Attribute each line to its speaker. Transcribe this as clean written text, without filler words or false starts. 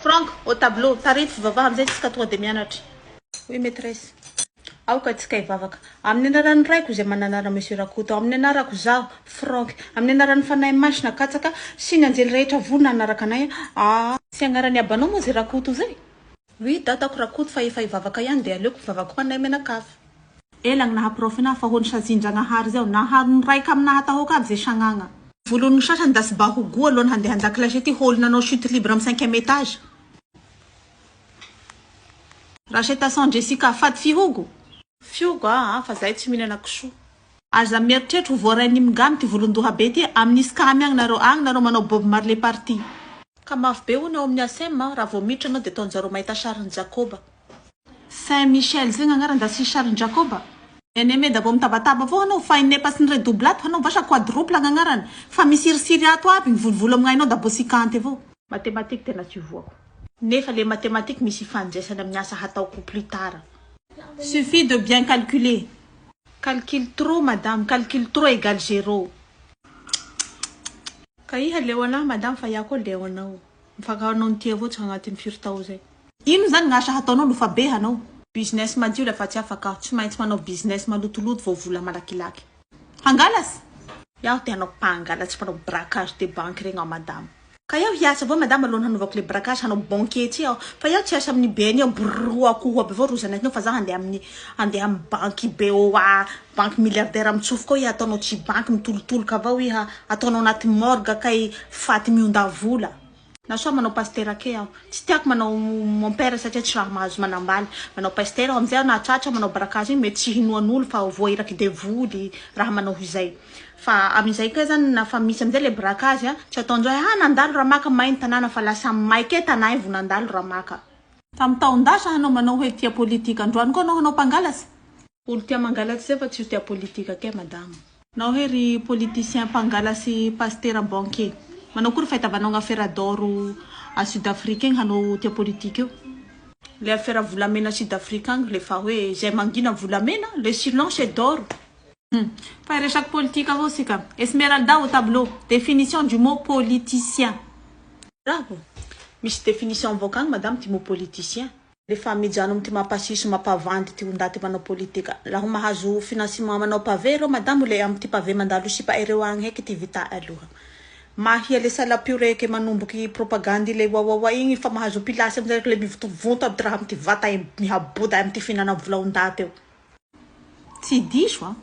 Speaker 1: Franck, au tableau, tarify vavaha amizay tsika tonga de mianatra. Oui maîtresse. Aoka tsika hivavaka. Amin'ny anarany raiko izay mananara monsieur Rakoto, amin'ny anarako zaho Franck, amin'ny anarany fanahy masina katsaka sy ny anjely rehetra vonona anaraka anay. Sy agnarany abanao moa zay Rakoto zay. Oui, datako Rakoto fa efa hivavaka ihany de aleoko hivavaka ho anay menakavy. Elang naha prof na fa hoany sazindragnahary zao naharony raika aminaha tahôka aby zay sagnagna. Volony sasany da sy bahogoa aloha handeha handakilasy ty hôlo nanao chute libre amin'ny 5e étage. Rachetação Jessica faty fihogo. Fiogo fa zay tsy mihinana kisoa. Aza mieritreritra ho voarainy mingamy ty volondoha be ty amin'ny scam agny nareo manao Bob Marley party. Ka mafy be hono amin'ny ASM raha vao miditra anao de ataonjareo mahita sarin'ny Jacoba. Saint Michel zay gn'agnarany da sy sarin'ny Jacoba. Ene da vao mitabataba avao anao fa ine pas ny redoublate fa anao vasa quadruple gn'agnarany fa misiritsiry ato aby ny volovolo amin'ainao da bosikante avao. Mathématique tena tsy voako. Nefa le mathématique misy fandraisana amin'ny asa hataoko plus tard. Suffit de bien calculer. Calcule trop madame, calcule trop égale 0. Ka iha leona madame fa yako leonao. Mifakahanao ny tia avao tsy agnatin'ny firy tao zay. Ino zany gn'asa hataonao nofa be hanao? Business madio lafa tsy afaka, tsy maintsy manao business malotoloto vao vola malakilaky. Hangalas? Yaho te hanao pangalatsy manao braquage de banque regny madame. Ka yaho hiasa avao madame aloha hanaovako le braquage hanao banquier ty aho. Fa yaho tsy asa amin'ny BNI aho brrr akoho aby avao rozanay fa za handeha amin'ny banque BOA, banque milliardaire mitsofoka ao iha ataonao tsy banque mitolotoloka avao iha ataonao anaty morgue kay faty mionda vola. Na soa manao pasteur ake aho. Tsy tiako manao mon père satria tsy raha mahazo manambaly. Manao pasteur aho amizay na tratra manao braquage igny mety tsy hinoan'olo fa voairaky devoly raha manao izay. Fa amizay koa zany na fa misy amizay le braquage tsy ataonjao nandalo ramaka mainy tanàna fa lasa maike tanay vo nandalo ramaka. Tamin'ny taondasa hanao manao hoe tia politika androany koa anao hanao mpangalatsy. Olo tia mangalatsy zay fa tsy tia politika ke madame. Nao hery politicien mpangalatsy pasteur banquier. Manao kory fahitavanao affaire d'or à Sud-Afrique igny hanao tia politique io. Le affaire volamena Sud-Afrique agny le fa hoe zay mangina volamena le silence est d'or. Fa resaky politique avao sika. Esmeralda au tableau. Définition du mot politicien. Bravo. Misy définition avao kagny madame ty mot politicien. Le fa mijano amin'ny ty mampasiso mampavandy ty ondaty manao politika. Laha mahazo financement manao pavé reo madame le amin'ny ty pavé mandalo sipa ereo agny heky ty vita aloha. Mahia le salapure ke manomboky propagande le wawawa igny fa mahazo pilasy amizay le mivotovonto aby raha amin'ny ty vata mihaboda amin'ny ty fihinana vola ondaty eo. Tsy diso